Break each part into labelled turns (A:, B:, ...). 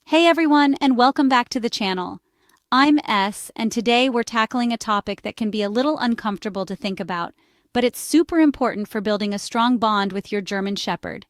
A: Hey everyone, and welcome back to the channel. I'm S, and today we're tackling a topic that can be a little uncomfortable to think about, but it's super important for building a strong bond with your German Shepherd.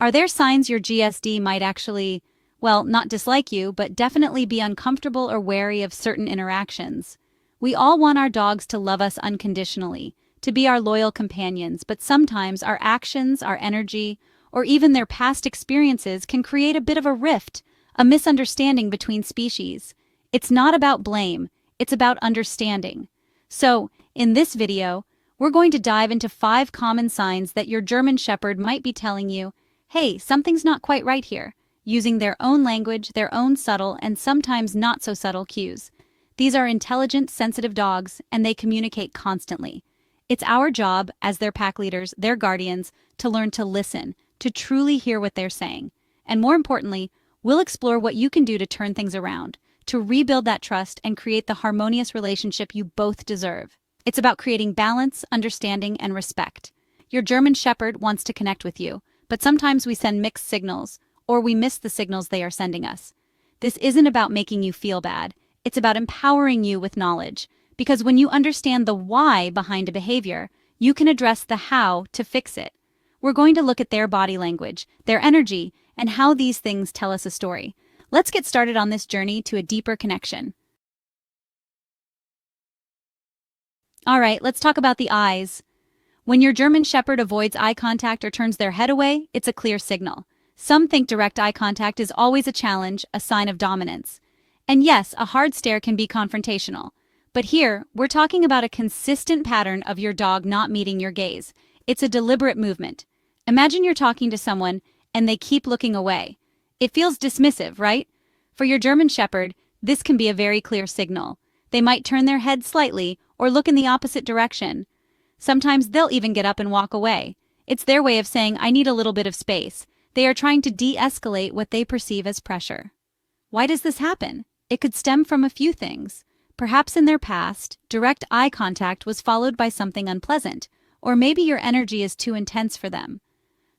A: Are there signs your GSD might actually, well, not dislike you, but definitely be uncomfortable or wary of certain interactions? We all want our dogs to love us unconditionally, to be our loyal companions, but sometimes our actions, our energy, or even their past experiences can create a bit of a rift, a misunderstanding between species. It's not about blame, it's about understanding. So, in this video, we're going to dive into 5 common signs that your German Shepherd might be telling you, hey, something's not quite right here, using their own language, their own subtle and sometimes not so subtle cues. These are intelligent, sensitive dogs, and they communicate constantly. It's our job, as their pack leaders, their guardians, to learn to listen, to truly hear what they're saying. And more importantly, we'll explore what you can do to turn things around, to rebuild that trust and create the harmonious relationship you both deserve. It's about creating balance, understanding, and respect. Your German Shepherd wants to connect with you, but sometimes we send mixed signals, or we miss the signals they are sending us. This isn't about making you feel bad, it's about empowering you with knowledge, because when you understand the why behind a behavior, you can address the how to fix it. We're going to look at their body language, their energy, and how these things tell us a story. Let's get started on this journey to a deeper connection. All right, let's talk about the eyes. When your German Shepherd avoids eye contact or turns their head away, it's a clear signal. Some think direct eye contact is always a challenge, a sign of dominance. And yes, a hard stare can be confrontational. But here, we're talking about a consistent pattern of your dog not meeting your gaze. It's a deliberate movement. Imagine you're talking to someone and they keep looking away. It feels dismissive, right? For your German Shepherd, this can be a very clear signal. They might turn their head slightly or look in the opposite direction. Sometimes they'll even get up and walk away. It's their way of saying, I need a little bit of space. They are trying to de-escalate what they perceive as pressure. Why does this happen? It could stem from a few things. Perhaps in their past, direct eye contact was followed by something unpleasant, or maybe your energy is too intense for them.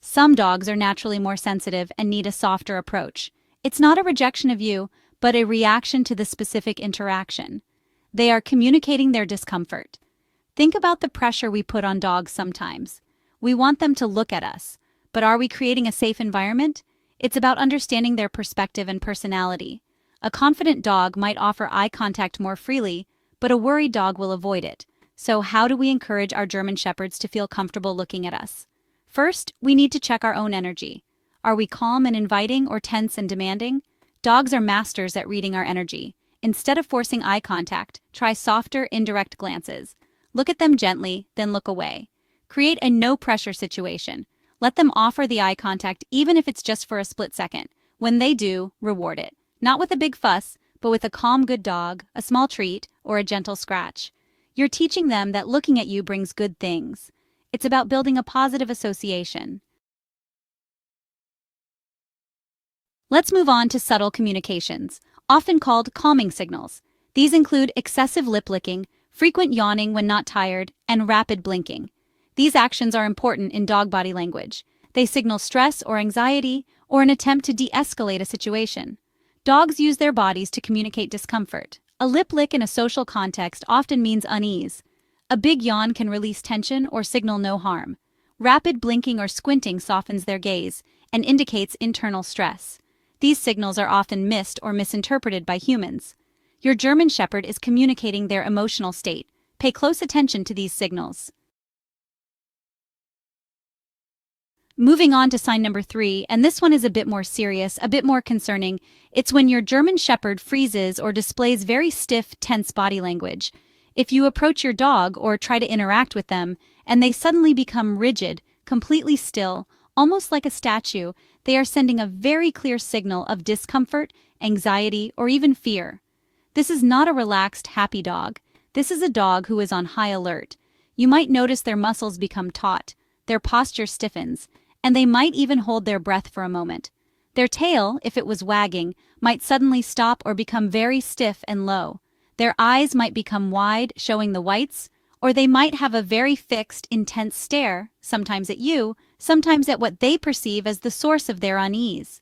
A: Some dogs are naturally more sensitive and need a softer approach. It's not a rejection of you, but a reaction to the specific interaction. They are communicating their discomfort. Think about the pressure we put on dogs sometimes. We want them to look at us, but are we creating a safe environment? It's about understanding their perspective and personality. A confident dog might offer eye contact more freely, but a worried dog will avoid it. So how do we encourage our German Shepherds to feel comfortable looking at us? First, we need to check our own energy. Are we calm and inviting or tense and demanding? Dogs are masters at reading our energy. Instead of forcing eye contact, try softer, indirect glances. Look at them gently, then look away. Create a no-pressure situation. Let them offer the eye contact even if it's just for a split second. When they do, reward it. Not with a big fuss, but with a calm good dog, a small treat, or a gentle scratch. You're teaching them that looking at you brings good things. It's about building a positive association. Let's move on to subtle communications, often called calming signals. These include excessive lip licking, frequent yawning when not tired, and rapid blinking. These actions are important in dog body language. They signal stress or anxiety, or an attempt to de-escalate a situation. Dogs use their bodies to communicate discomfort. A lip lick in a social context often means unease. A big yawn can release tension or signal no harm. Rapid blinking or squinting softens their gaze and indicates internal stress. These signals are often missed or misinterpreted by humans. Your German Shepherd is communicating their emotional state. Pay close attention to these signals. Moving on to sign number 3, and this one is a bit more serious, a bit more concerning. It's when your German Shepherd freezes or displays very stiff, tense body language. If you approach your dog or try to interact with them, and they suddenly become rigid, completely still, almost like a statue, they are sending a very clear signal of discomfort, anxiety, or even fear. This is not a relaxed, happy dog. This is a dog who is on high alert. You might notice their muscles become taut, their posture stiffens, and they might even hold their breath for a moment. Their tail, if it was wagging, might suddenly stop or become very stiff and low. Their eyes might become wide, showing the whites, or they might have a very fixed, intense stare, sometimes at you, sometimes at what they perceive as the source of their unease.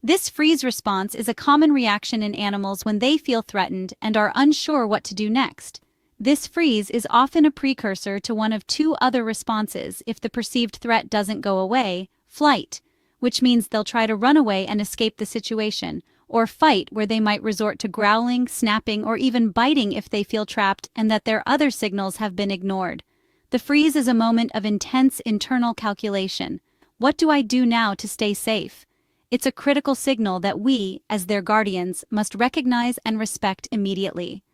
A: This freeze response is a common reaction in animals when they feel threatened and are unsure what to do next. This freeze is often a precursor to one of two other responses if the perceived threat doesn't go away: flight, which means they'll try to run away and escape the situation, or fight, where they might resort to growling, snapping, or even biting if they feel trapped and that their other signals have been ignored. The freeze is a moment of intense internal calculation. What do I do now to stay safe? It's a critical signal that we, as their guardians, must recognize and respect immediately.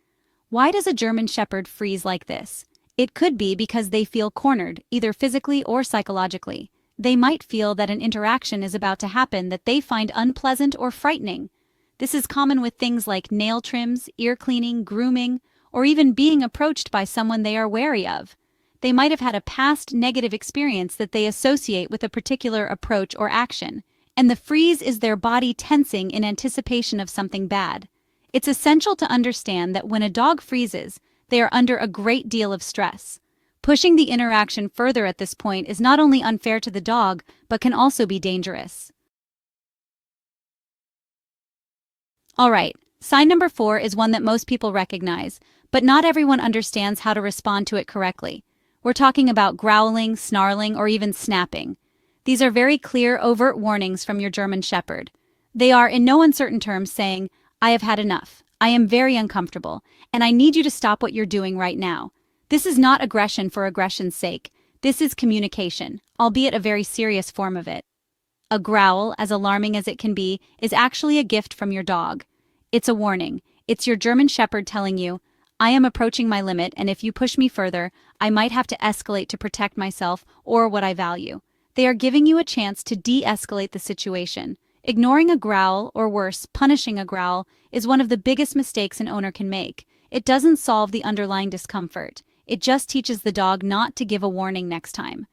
A: Why does a German Shepherd freeze like this? It could be because they feel cornered, either physically or psychologically. They might feel that an interaction is about to happen that they find unpleasant or frightening. This is common with things like nail trims, ear cleaning, grooming, or even being approached by someone they are wary of. They might have had a past negative experience that they associate with a particular approach or action, and the freeze is their body tensing in anticipation of something bad. It's essential to understand that when a dog freezes, they are under a great deal of stress. Pushing the interaction further at this point is not only unfair to the dog, but can also be dangerous. Alright, sign number 4 is one that most people recognize, but not everyone understands how to respond to it correctly. We're talking about growling, snarling, or even snapping. These are very clear, overt warnings from your German Shepherd. They are, in no uncertain terms, saying, "I have had enough. I am very uncomfortable, and I need you to stop what you're doing right now." This is not aggression for aggression's sake. This is communication, albeit a very serious form of it. A growl, as alarming as it can be, is actually a gift from your dog. It's a warning. It's your German Shepherd telling you, "I am approaching my limit, and if you push me further, I might have to escalate to protect myself or what I value." They are giving you a chance to de-escalate the situation. Ignoring a growl, or worse, punishing a growl, is one of the biggest mistakes an owner can make. It doesn't solve the underlying discomfort. It just teaches the dog not to give a warning next time.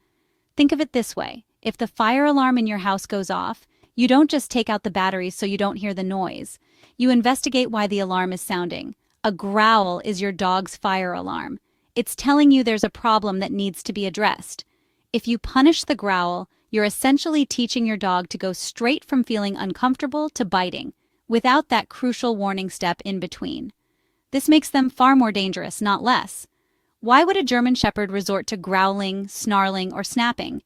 A: Think of it this way. If the fire alarm in your house goes off, you don't just take out the batteries so you don't hear the noise. You investigate why the alarm is sounding. A growl is your dog's fire alarm. It's telling you there's a problem that needs to be addressed. If you punish the growl, you're essentially teaching your dog to go straight from feeling uncomfortable to biting, without that crucial warning step in between. This makes them far more dangerous, not less. Why would a German Shepherd resort to growling, snarling, or snapping?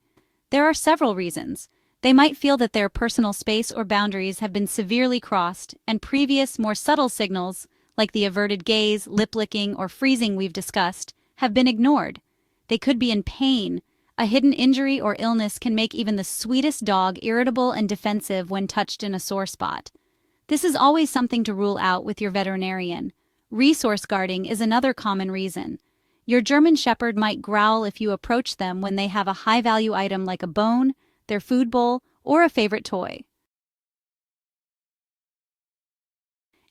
A: There are several reasons. They might feel that their personal space or boundaries have been severely crossed, and previous, more subtle signals, like the averted gaze, lip-licking, or freezing we've discussed, have been ignored. They could be in pain. A hidden injury or illness can make even the sweetest dog irritable and defensive when touched in a sore spot. This is always something to rule out with your veterinarian. Resource guarding is another common reason. Your German Shepherd might growl if you approach them when they have a high-value item like a bone, their food bowl, or a favorite toy.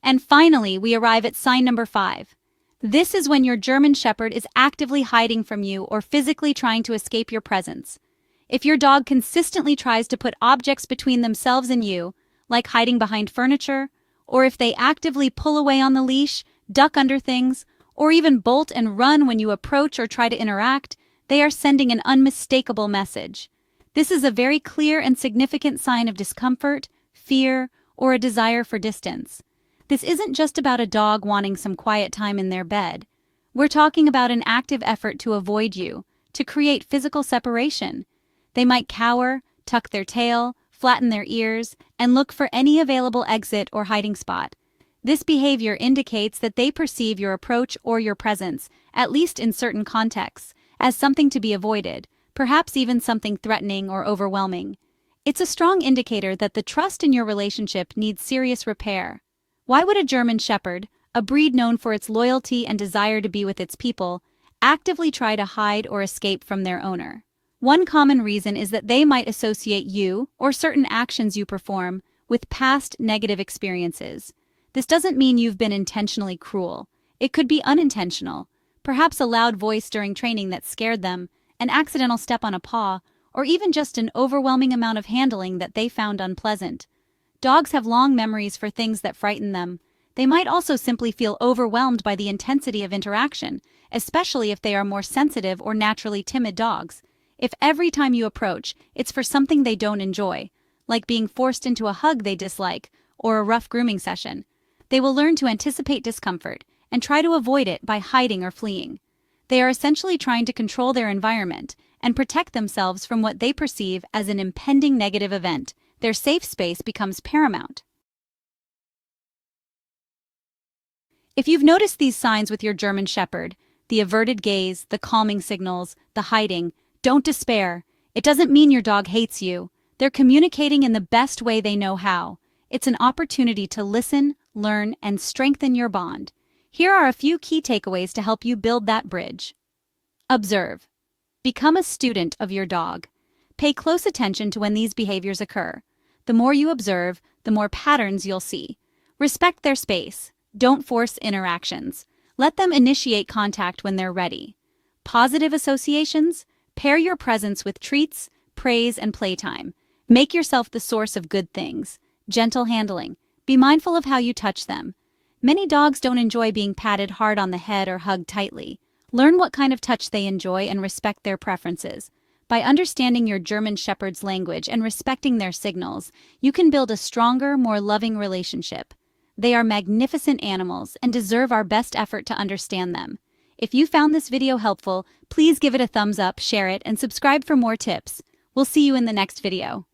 A: And finally, we arrive at sign number 5. This is when your German Shepherd is actively hiding from you or physically trying to escape your presence. If your dog consistently tries to put objects between themselves and you, like hiding behind furniture, or if they actively pull away on the leash, duck under things, or even bolt and run when you approach or try to interact, they are sending an unmistakable message. This is a very clear and significant sign of discomfort, fear, or a desire for distance. This isn't just about a dog wanting some quiet time in their bed. We're talking about an active effort to avoid you, to create physical separation. They might cower, tuck their tail, flatten their ears, and look for any available exit or hiding spot. This behavior indicates that they perceive your approach or your presence, at least in certain contexts, as something to be avoided, perhaps even something threatening or overwhelming. It's a strong indicator that the trust in your relationship needs serious repair. Why would a German Shepherd, a breed known for its loyalty and desire to be with its people, actively try to hide or escape from their owner? One common reason is that they might associate you, or certain actions you perform, with past negative experiences. This doesn't mean you've been intentionally cruel. It could be unintentional, perhaps a loud voice during training that scared them, an accidental step on a paw, or even just an overwhelming amount of handling that they found unpleasant. Dogs have long memories for things that frighten them. They might also simply feel overwhelmed by the intensity of interaction, especially if they are more sensitive or naturally timid dogs. If every time you approach, it's for something they don't enjoy, like being forced into a hug they dislike or a rough grooming session. They will learn to anticipate discomfort and try to avoid it by hiding or fleeing. They are essentially trying to control their environment and protect themselves from what they perceive as an impending negative event. Their safe space becomes paramount. If you've noticed these signs with your German Shepherd, the averted gaze, the calming signals, the hiding, don't despair. It doesn't mean your dog hates you. They're communicating in the best way they know how. It's an opportunity to listen, learn, and strengthen your bond. Here are a few key takeaways to help you build that bridge. Observe. Become a student of your dog. Pay close attention to when these behaviors occur. The more you observe, the more patterns you'll see. Respect their space. Don't force interactions. Let them initiate contact when they're ready. Positive associations? Pair your presence with treats, praise, and playtime. Make yourself the source of good things. Gentle handling. Be mindful of how you touch them. Many dogs don't enjoy being patted hard on the head or hugged tightly. Learn what kind of touch they enjoy and respect their preferences. By understanding your German Shepherd's language and respecting their signals, you can build a stronger, more loving relationship. They are magnificent animals and deserve our best effort to understand them. If you found this video helpful, please give it a thumbs up, share it, and subscribe for more tips. We'll see you in the next video.